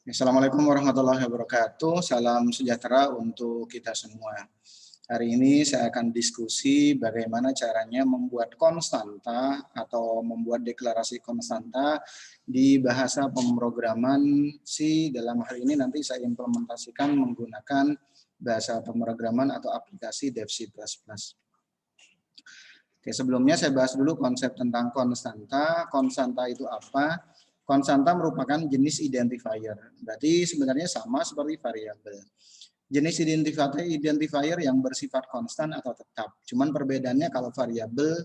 Assalamualaikum warahmatullahi wabarakatuh. Salam sejahtera untuk kita semua. Hari ini saya akan diskusi bagaimana caranya membuat konstanta atau membuat deklarasi konstanta di bahasa pemrograman C. Dalam hal ini nanti saya implementasikan menggunakan bahasa pemrograman atau aplikasi Dev C++. Oke, sebelumnya saya bahas dulu konsep tentang konstanta. Konstanta itu apa? Konstanta merupakan jenis identifier. Berarti sebenarnya sama seperti variabel. Jenis identifier yang bersifat konstan atau tetap. Cuman perbedaannya kalau variabel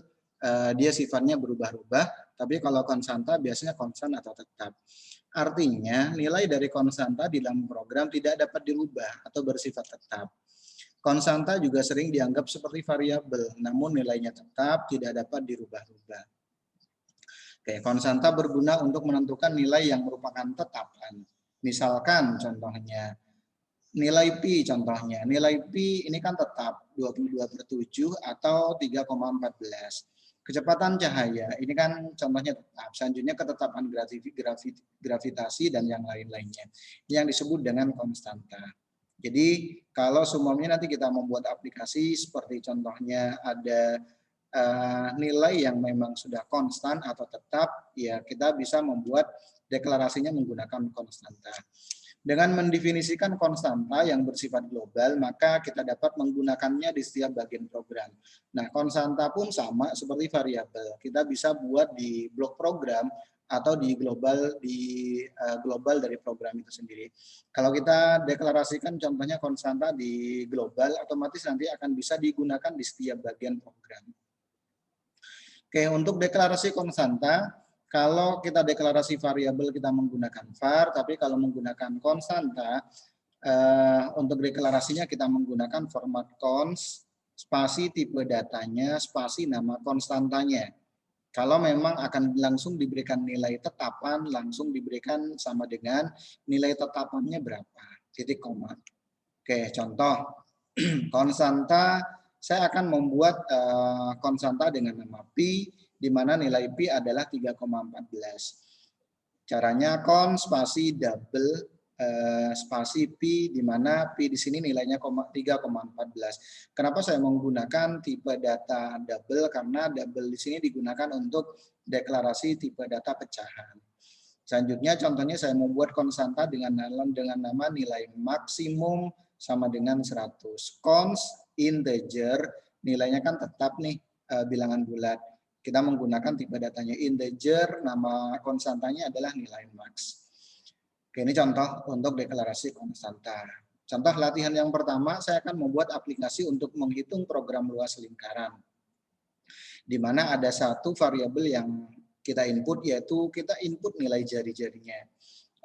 dia sifatnya berubah-ubah, tapi kalau konstanta biasanya konstan atau tetap. Artinya nilai dari konstanta di dalam program tidak dapat dirubah atau bersifat tetap. Konstanta juga sering dianggap seperti variabel, namun nilainya tetap tidak dapat dirubah-rubah. Oke, konstanta berguna untuk menentukan nilai yang merupakan tetapan. Misalkan contohnya nilai pi contohnya. Nilai pi ini kan tetap 22/7 atau 3,14. Kecepatan cahaya ini kan contohnya tetap. Selanjutnya ketetapan gravitasi dan yang lain-lainnya yang disebut dengan konstanta. Jadi kalau semuanya nanti kita membuat aplikasi seperti contohnya ada nilai yang memang sudah konstan atau tetap, ya kita bisa membuat deklarasinya menggunakan konstanta. Dengan mendefinisikan konstanta yang bersifat global, maka kita dapat menggunakannya di setiap bagian program. Nah, konstanta pun sama seperti variabel. Kita bisa buat di blok program atau di global dari program itu sendiri. Kalau kita deklarasikan contohnya konstanta di global, otomatis nanti akan bisa digunakan di setiap bagian program. Oke, untuk deklarasi konstanta, kalau kita deklarasi variabel kita menggunakan var, tapi kalau menggunakan konstanta, untuk deklarasinya kita menggunakan format const, spasi tipe datanya, spasi nama konstantanya. Kalau memang akan langsung diberikan nilai tetapan, langsung diberikan sama dengan nilai tetapannya berapa, titik koma. Oke, contoh, konstanta saya akan membuat konstanta dengan nama pi, di mana nilai pi adalah 3,14. Caranya const spasi double spasi pi, di mana pi di sini nilainya 3,14. Kenapa saya menggunakan tipe data double? Karena double di sini digunakan untuk deklarasi tipe data pecahan. Selanjutnya contohnya saya membuat konstanta dengan nama nilai maksimum sama dengan 100. Const integer, nilainya kan tetap nih bilangan bulat. Kita menggunakan tipe datanya integer, nama konstantanya adalah nilai max. Oke, ini contoh untuk deklarasi konstanta. Contoh latihan yang pertama, saya akan membuat aplikasi untuk menghitung program luas lingkaran. Di mana ada satu variabel yang kita input, yaitu kita input nilai jari-jarinya.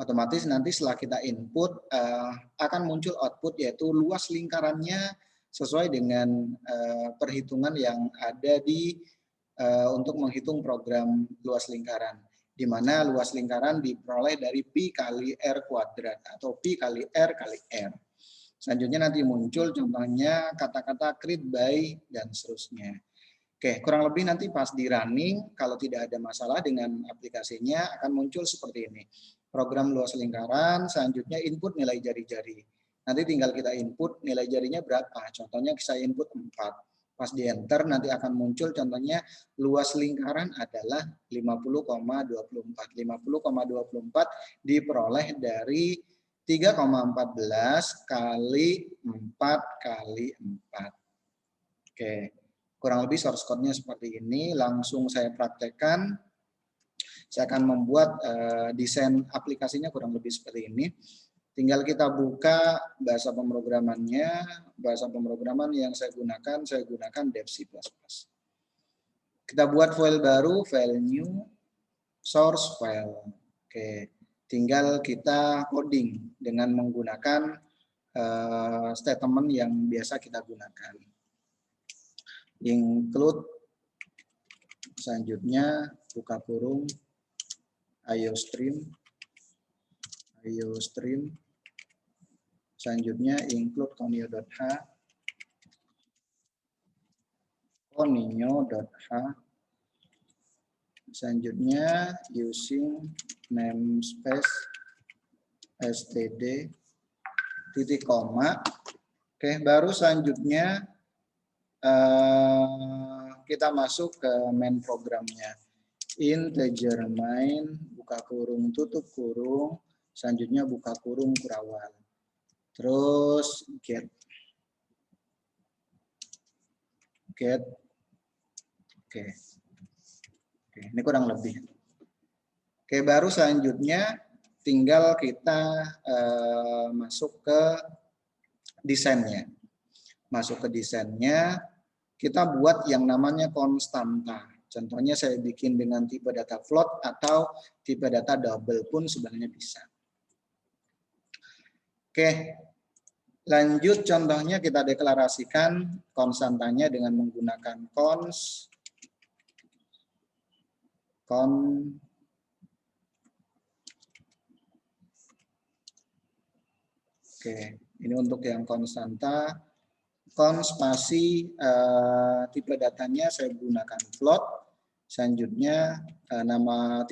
Otomatis nanti setelah kita input akan muncul output, yaitu luas lingkarannya sesuai dengan perhitungan yang ada di untuk menghitung program luas lingkaran, di mana luas lingkaran diperoleh dari pi kali r kuadrat atau pi kali r kali r. Selanjutnya nanti muncul contohnya kata-kata create by dan seterusnya. Oke, kurang lebih nanti pas di running, kalau tidak ada masalah dengan aplikasinya akan muncul seperti ini. Program luas lingkaran, selanjutnya input nilai jari-jari. Nanti tinggal kita input nilai jarinya berapa. Contohnya saya input 4. Pas di enter nanti akan muncul contohnya luas lingkaran adalah 50,24. 50,24 diperoleh dari 3,14 kali 4 kali 4. Oke. Kurang lebih source code-nya seperti ini. Langsung saya praktekkan. Saya akan membuat desain aplikasinya kurang lebih seperti ini. Tinggal kita buka bahasa pemrogramannya. Bahasa pemrograman yang saya gunakan Dev C++. Kita buat file baru, file new, source file. Oke, tinggal kita coding dengan menggunakan statement yang biasa kita gunakan. Include, selanjutnya buka kurung iostream, selanjutnya include conio.h, selanjutnya using namespace std titik koma. Oke, baru selanjutnya kita masuk ke main programnya. Integer main, buka kurung, tutup kurung, selanjutnya buka kurung kurawal. Terus get. Oke. Ini kurang lebih. Oke, baru selanjutnya tinggal kita masuk ke desainnya. Masuk ke desainnya, kita buat yang namanya konstanta. Contohnya saya bikin dengan tipe data float atau tipe data double pun sebenarnya bisa. Oke, lanjut contohnya kita deklarasikan konstantanya dengan menggunakan cons. Oke, ini untuk yang konstanta. Cons spasi tipe datanya saya gunakan float. Selanjutnya nama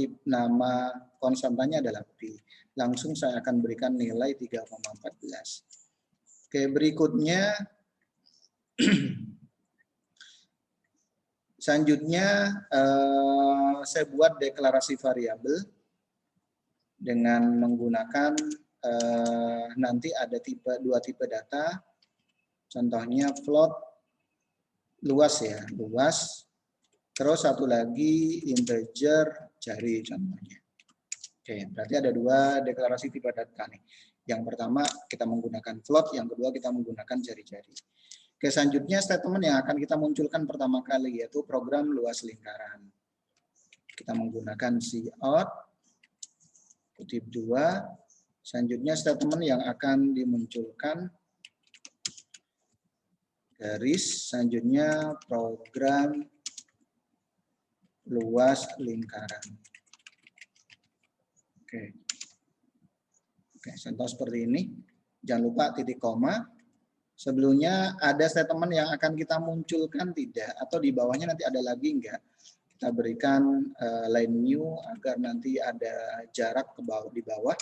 konstantanya adalah P. Langsung saya akan berikan nilai 3,14. Oke, berikutnya selanjutnya saya buat deklarasi variabel dengan menggunakan nanti ada dua tipe data. Contohnya float luas ya, luas. Terus satu lagi integer jari contohnya. Oke, berarti ada dua deklarasi tipe data nih. Yang pertama kita menggunakan float, yang kedua kita menggunakan jari-jari. Oke, selanjutnya statement yang akan kita munculkan pertama kali yaitu program luas lingkaran. Kita menggunakan cout kutip 2. Selanjutnya statement yang akan dimunculkan garis, selanjutnya program luas lingkaran. Oke, contoh seperti ini. Jangan lupa titik koma. Sebelumnya ada statement yang akan kita munculkan tidak, atau di bawahnya nanti ada lagi enggak. Kita berikan line new agar nanti ada jarak ke bawah di bawah.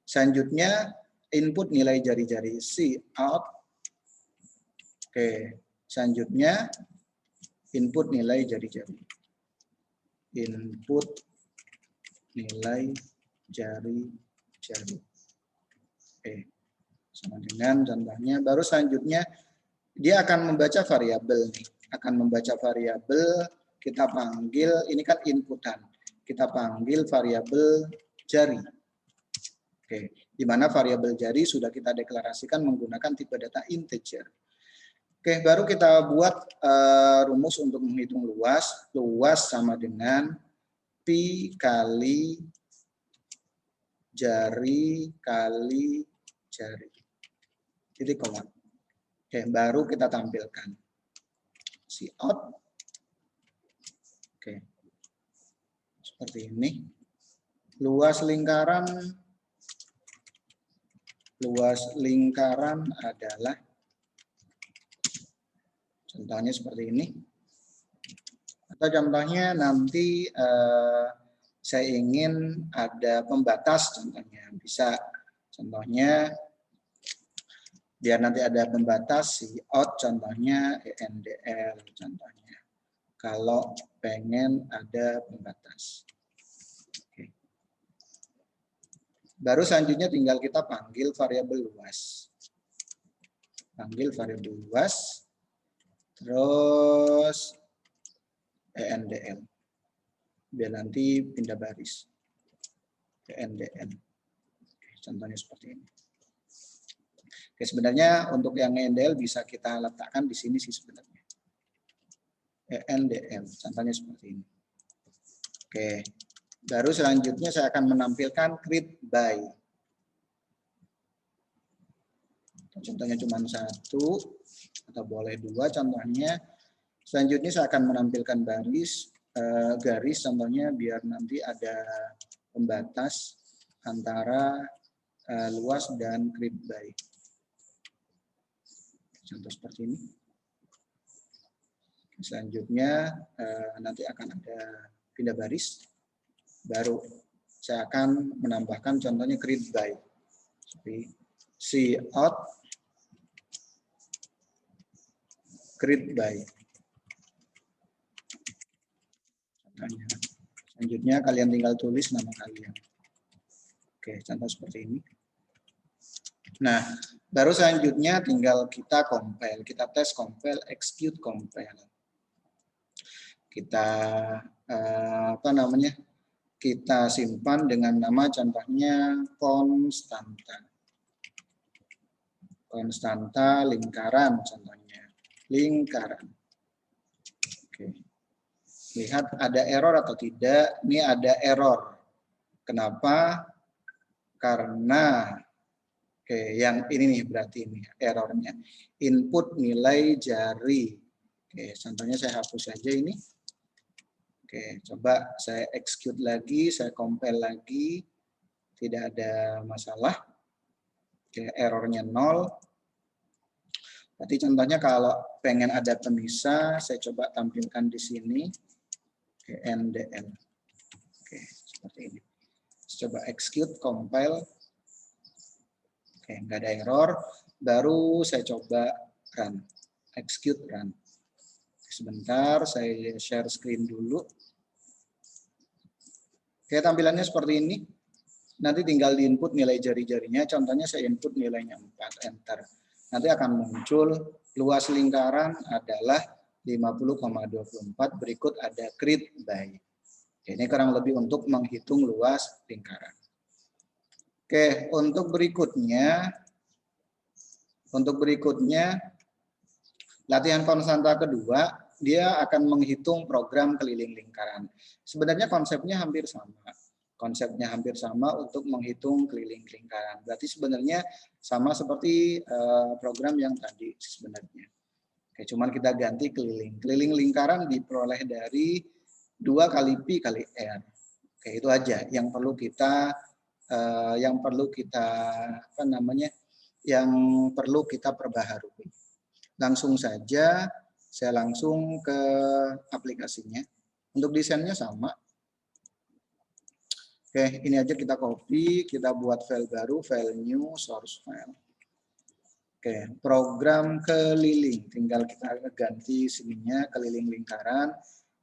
Selanjutnya input nilai jari-jari cout. Oke, selanjutnya input nilai jari-jari. Input nilai jari-jari. Oke, sama dengan contohnya. Baru selanjutnya dia akan membaca variabel nih. Akan membaca variabel, kita panggil, ini kan inputan. Kita panggil variabel jari. Oke, di mana variabel jari sudah kita deklarasikan menggunakan tipe data integer. Oke, baru kita buat rumus untuk menghitung luas. Luas sama dengan pi kali jari kali jari. Titik koma. Oke, baru kita tampilkan. Cout. Oke. Seperti ini. Luas lingkaran adalah contohnya seperti ini. Atau contohnya nanti saya ingin ada pembatas contohnya. Bisa contohnya biar nanti ada pembatas cout contohnya ENDL contohnya. Kalau pengen ada pembatas. Oke. Baru selanjutnya tinggal kita panggil variabel luas. Panggil variabel luas. Terus ENDL. Biar nanti pindah baris. ENDL. Contohnya seperti ini. Oke, sebenarnya untuk yang ENDL bisa kita letakkan di sini sih sebenarnya. ENDL. Contohnya seperti ini. Oke. Baru selanjutnya saya akan menampilkan create by. Contohnya cuma satu atau boleh dua contohnya. Selanjutnya saya akan menampilkan garis contohnya biar nanti ada pembatas antara luas dan create by. Contoh seperti ini. Selanjutnya nanti akan ada pindah baris. Baru saya akan menambahkan contohnya create by. Cout create by. Contohnya. Selanjutnya kalian tinggal tulis nama kalian. Oke, contoh seperti ini. Nah, baru selanjutnya tinggal kita compile. Kita tes compile, execute compile. Kita apa namanya? Kita simpan dengan nama contohnya konstanta. Konstanta lingkaran contohnya. Lingkaran. Oke. Lihat ada error atau tidak. Ini ada error. Kenapa? Karena yang ini nih berarti ini errornya. Input nilai jari. Contohnya saya hapus saja ini. Coba saya execute lagi, saya compile lagi. Tidak ada masalah. Errornya 0. Berarti contohnya kalau pengen ada pemisah, saya coba tampilkan di sini. NDL. Seperti ini. Coba execute, compile. Nggak ada error. Baru saya coba run. Execute, run. Sebentar, saya share screen dulu. Tampilannya seperti ini. Nanti tinggal di input nilai jari-jarinya. Contohnya saya input nilainya 4, enter. Nanti akan muncul luas lingkaran adalah 50,24. Berikut ada create by. Ini kurang lebih untuk menghitung luas lingkaran. Untuk berikutnya latihan konstanta kedua, dia akan menghitung program keliling lingkaran. Sebenarnya konsepnya hampir sama. Konsepnya hampir sama untuk menghitung keliling lingkaran. Berarti sebenarnya sama seperti program yang tadi sebenarnya. Cuman kita ganti keliling. Keliling lingkaran diperoleh dari 2 kali Pi kali R. Itu aja yang perlu kita perbaharui. Langsung saja saya langsung ke aplikasinya. Untuk desainnya sama. Ini aja kita copy, kita buat file baru, file new, source file. Program keliling, tinggal kita ganti sininya keliling lingkaran,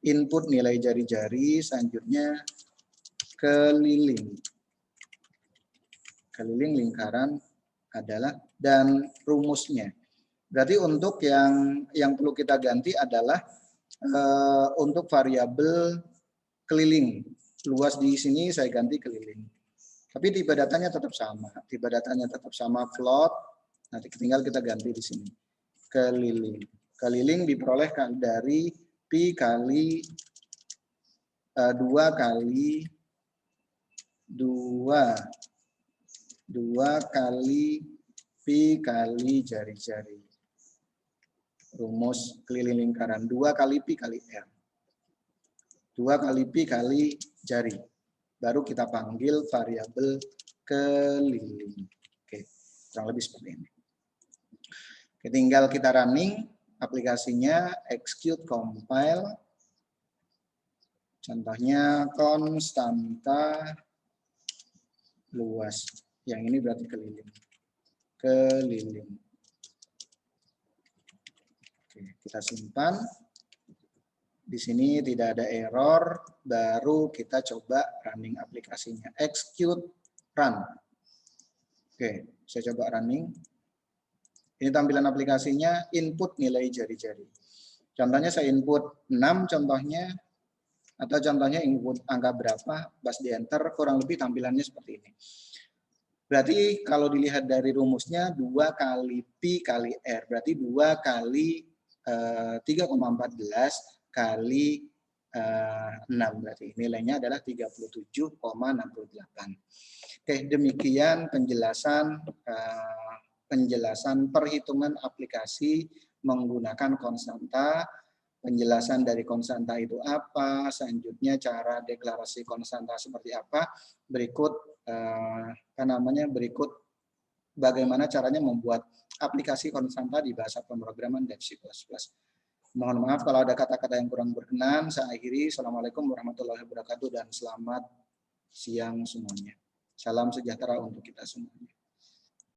input nilai jari-jari, selanjutnya keliling. Keliling lingkaran adalah dan rumusnya. Berarti untuk yang perlu kita ganti adalah untuk variabel keliling. Luas di sini saya ganti keliling. Tapi tipe datanya tetap sama. Tipe datanya tetap sama float. Nanti tinggal kita ganti di sini. Keliling. Keliling diperoleh dari Pi kali 2 kali Pi kali jari-jari. Rumus keliling lingkaran 2 kali Pi kali R. 2 kali Pi kali jari. Baru kita panggil variabel keliling. Kurang lebih seperti ini. Tinggal kita running aplikasinya, execute, compile. Contohnya konstanta luas. Yang ini berarti keliling. Keliling. Kita simpan. Di sini tidak ada error, baru kita coba running aplikasinya. Execute, run. Saya coba running. Ini tampilan aplikasinya, input nilai jari-jari. Contohnya saya input 6 contohnya, atau contohnya input angka berapa, pas di enter, kurang lebih tampilannya seperti ini. Berarti kalau dilihat dari rumusnya 2 kali Pi kali R, berarti 2 kali 3,14 kali 6, berarti nilainya adalah 37,68. Demikian penjelasan perhitungan aplikasi menggunakan konstanta, penjelasan dari konstanta itu apa, selanjutnya cara deklarasi konstanta seperti apa, berikut berikut bagaimana caranya membuat aplikasi konstanta di bahasa pemrograman dan C++. Mohon maaf kalau ada kata-kata yang kurang berkenan. Saya akhiri. Assalamualaikum warahmatullahi wabarakatuh dan selamat siang semuanya. Salam sejahtera untuk kita semuanya.